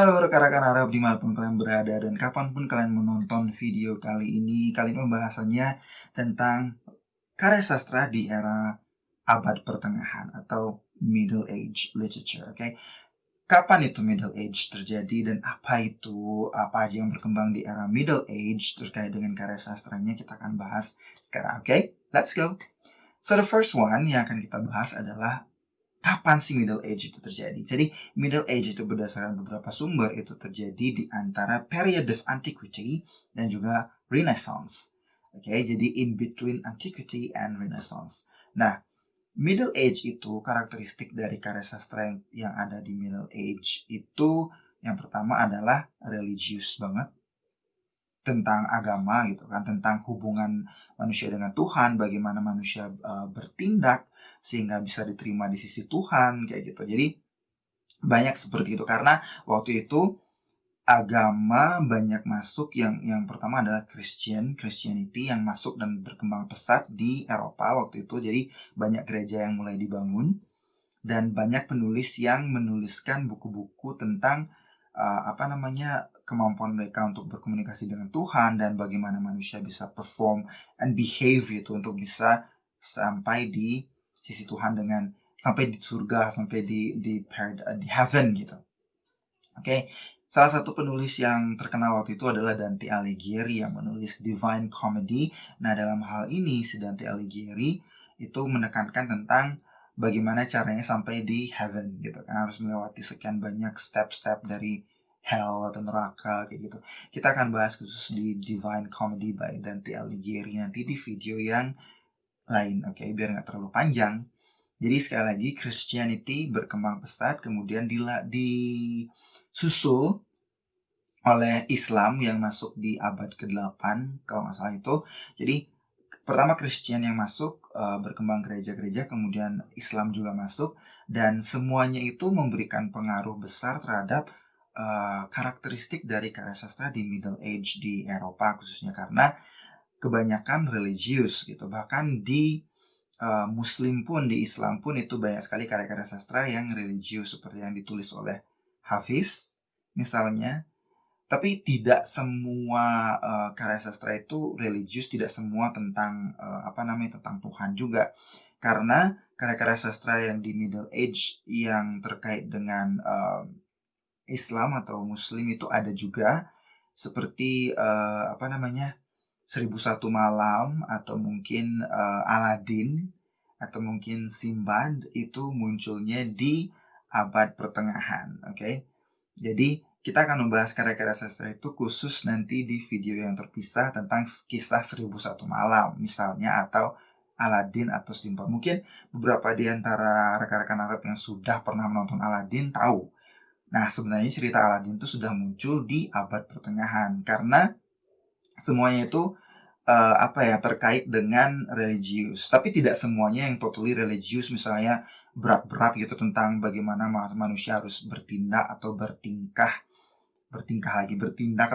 Halo rekan-rekan Arab dimanapun kalian berada dan kapanpun kalian menonton video kali ini pembahasannya tentang karya sastra di era abad pertengahan atau Middle Age Literature, oke? Kapan itu Middle Age terjadi dan apa aja yang berkembang di era Middle Age terkait dengan karya sastranya kita akan bahas sekarang, oke? Let's go! So the first one yang akan kita bahas adalah kapan sih Middle Age itu terjadi? Jadi Middle Age itu berdasarkan beberapa sumber itu terjadi di antara period of antiquity dan juga Renaissance. Oke, jadi in between antiquity and Renaissance. Nah, Middle Age itu karakteristik dari karya sastra yang ada di Middle Age itu yang pertama adalah religius banget, tentang agama gitu kan, tentang hubungan manusia dengan Tuhan, bagaimana manusia bertindak sehingga bisa diterima di sisi Tuhan kayak gitu. Jadi banyak seperti itu karena waktu itu agama banyak masuk, yang pertama adalah Christianity yang masuk dan berkembang pesat di Eropa waktu itu. Jadi banyak gereja yang mulai dibangun dan banyak penulis yang menuliskan buku-buku tentang kemampuan mereka untuk berkomunikasi dengan Tuhan dan bagaimana manusia bisa perform and behave gitu untuk bisa sampai di sisi Tuhan, dengan sampai di surga, sampai di heaven gitu. Oke. Salah satu penulis yang terkenal waktu itu adalah Dante Alighieri yang menulis Divine Comedy. Nah, dalam hal ini si Dante Alighieri itu menekankan tentang bagaimana caranya sampai di heaven gitu kan, harus melewati sekian banyak step-step dari hell atau neraka kayak gitu. Kita akan bahas khusus di Divine Comedy by Dante Alighieri nanti di video yang lain, oke, biar nggak terlalu panjang. Jadi sekali lagi Christianity berkembang pesat, kemudian disusul oleh Islam yang masuk di abad ke-8 kalau nggak salah itu. Jadi pertama Christian yang masuk, berkembang gereja-gereja, kemudian Islam juga masuk, dan semuanya itu memberikan pengaruh besar terhadap karakteristik dari karya sastra di Middle Age di Eropa khususnya, karena kebanyakan religius gitu. Bahkan di Muslim pun, di Islam pun itu banyak sekali karya-karya sastra yang religius seperti yang ditulis oleh Hafiz misalnya. Tapi tidak semua karya sastra itu religius, tidak semua tentang tentang Tuhan juga. Karena karya-karya sastra yang di Middle Age yang terkait dengan Islam atau Muslim itu ada juga, seperti 1001 Malam atau mungkin Aladin atau mungkin Simbad, itu munculnya di abad pertengahan, oke? Jadi kita akan membahas karya-karya sastra itu khusus nanti di video yang terpisah tentang kisah 1001 Malam misalnya, atau Aladin atau Simbad. Mungkin beberapa di antara rekan-rekan Arab yang sudah pernah menonton Aladin tahu. Nah, sebenarnya cerita Aladin itu sudah muncul di abad pertengahan karena semuanya itu terkait dengan religius, tapi tidak semuanya yang totally religius, misalnya berat-berat gitu tentang bagaimana manusia harus bertindak atau bertindak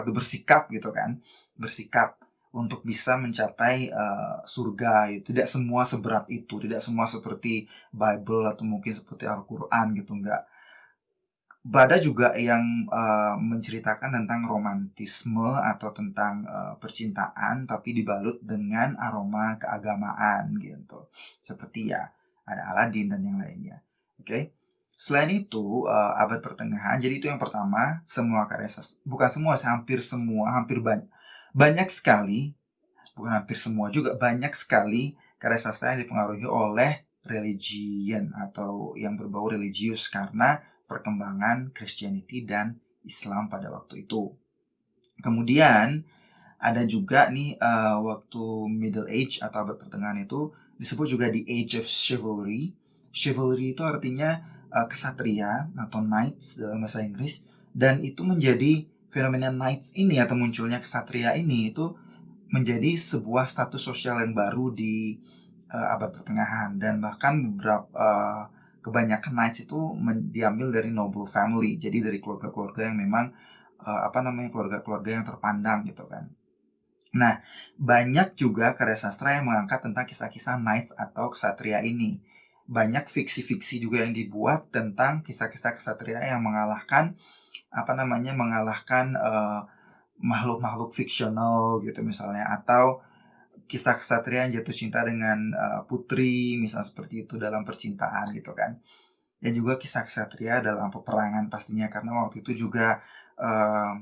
atau bersikap gitu kan, bersikap untuk bisa mencapai surga. Itu tidak semua seberat itu, tidak semua seperti Bible atau mungkin seperti Al-Quran gitu, enggak. Ada juga yang menceritakan tentang romantisme atau tentang percintaan, tapi dibalut dengan aroma keagamaan gitu. Seperti ya ada Aladin dan yang lainnya. Oke. Selain itu abad pertengahan. Jadi itu yang pertama, semua karya sastra, bukan semua, hampir semua, banyak sekali, bukan hampir semua juga, banyak sekali karya sastra yang dipengaruhi oleh religion atau yang berbau religius karena perkembangan Christianity dan Islam pada waktu itu. Kemudian ada juga nih waktu Middle Age atau abad pertengahan itu disebut juga the Age of Chivalry. Chivalry itu artinya kesatria atau knights dalam bahasa Inggris, dan itu menjadi fenomena knights ini atau munculnya kesatria ini itu menjadi sebuah status sosial yang baru di abad pertengahan, dan bahkan beberapa kebanyakan knights itu diambil dari noble family, jadi dari keluarga-keluarga yang memang keluarga-keluarga yang terpandang gitu kan. Nah, banyak juga karya sastra yang mengangkat tentang kisah-kisah knights atau kesatria ini. Banyak fiksi-fiksi juga yang dibuat tentang kisah-kisah kesatria yang mengalahkan mengalahkan makhluk-makhluk fiksional gitu misalnya, atau kisah kesatria yang jatuh cinta dengan putri misal seperti itu dalam percintaan gitu kan. Dan juga kisah kesatria dalam peperangan pastinya, karena waktu itu juga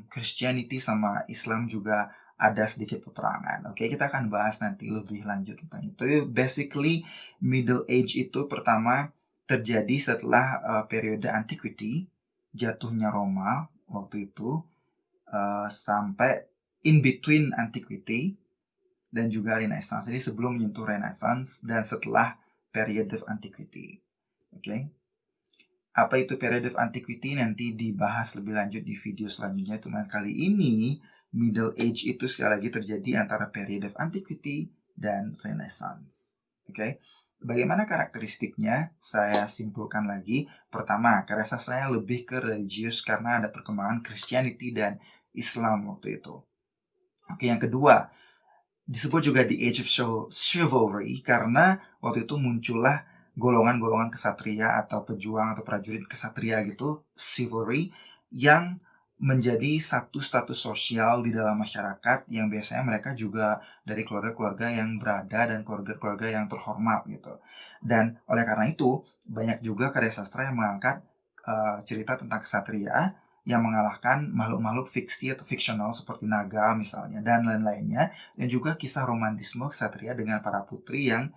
Christianity sama Islam juga ada sedikit peperangan. Oke, kita akan bahas nanti lebih lanjut tentang itu. Basically, Middle Age itu pertama terjadi setelah periode Antiquity, jatuhnya Roma waktu itu, sampai in between Antiquity dan juga Renaissance. Jadi sebelum menyentuh Renaissance dan setelah period of Antiquity. Oke. Apa itu period of Antiquity nanti dibahas lebih lanjut di video selanjutnya. Cuma kali ini Middle Age itu sekali lagi terjadi antara period of Antiquity dan Renaissance. Oke. Bagaimana karakteristiknya? Saya simpulkan lagi. Pertama, keresasannya lebih ke religius karena ada perkembangan Christianity dan Islam waktu itu. Oke, yang kedua, disebut juga the Age of Chivalry karena waktu itu muncullah golongan-golongan kesatria atau pejuang atau prajurit kesatria gitu, chivalry, yang menjadi satu status sosial di dalam masyarakat yang biasanya mereka juga dari keluarga-keluarga yang berada dan keluarga-keluarga yang terhormat gitu. Dan oleh karena itu banyak juga karya sastra yang mengangkat cerita tentang kesatria yang mengalahkan makhluk-makhluk fiksi atau fiksional seperti naga misalnya dan lain-lainnya, dan juga kisah romantisme kesatria dengan para putri yang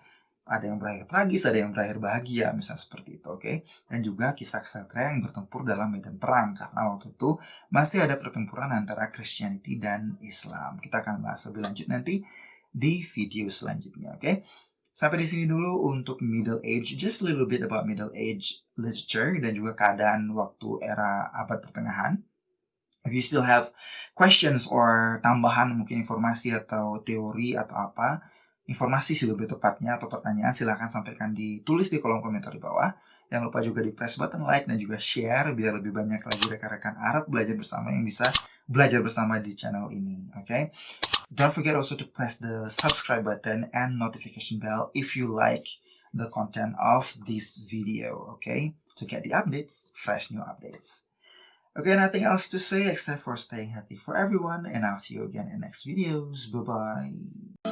ada yang berakhir tragis, ada yang berakhir bahagia, misalnya seperti itu, oke? Dan juga kisah kesatria yang bertempur dalam medan perang, karena waktu itu masih ada pertempuran antara Christianity dan Islam. Kita akan bahas lebih lanjut nanti di video selanjutnya, oke? Sampai di sini dulu untuk Middle Age, just a little bit about Middle Age literature dan juga keadaan waktu era abad pertengahan. If you still have questions or tambahan mungkin informasi atau teori atau apa, informasi sih lebih tepatnya atau pertanyaan, silahkan sampaikan ditulis di kolom komentar di bawah. Jangan lupa juga di press button like dan juga share biar lebih banyak lagi rekan-rekan Arab belajar bersama yang bisa belajar bersama di channel ini, oke? Don't forget also to press the subscribe button and notification bell if you like the content of this video, okay? To get the updates, fresh new updates. Okay, nothing else to say except for staying healthy for everyone, and I'll see you again in next videos. Bye-bye.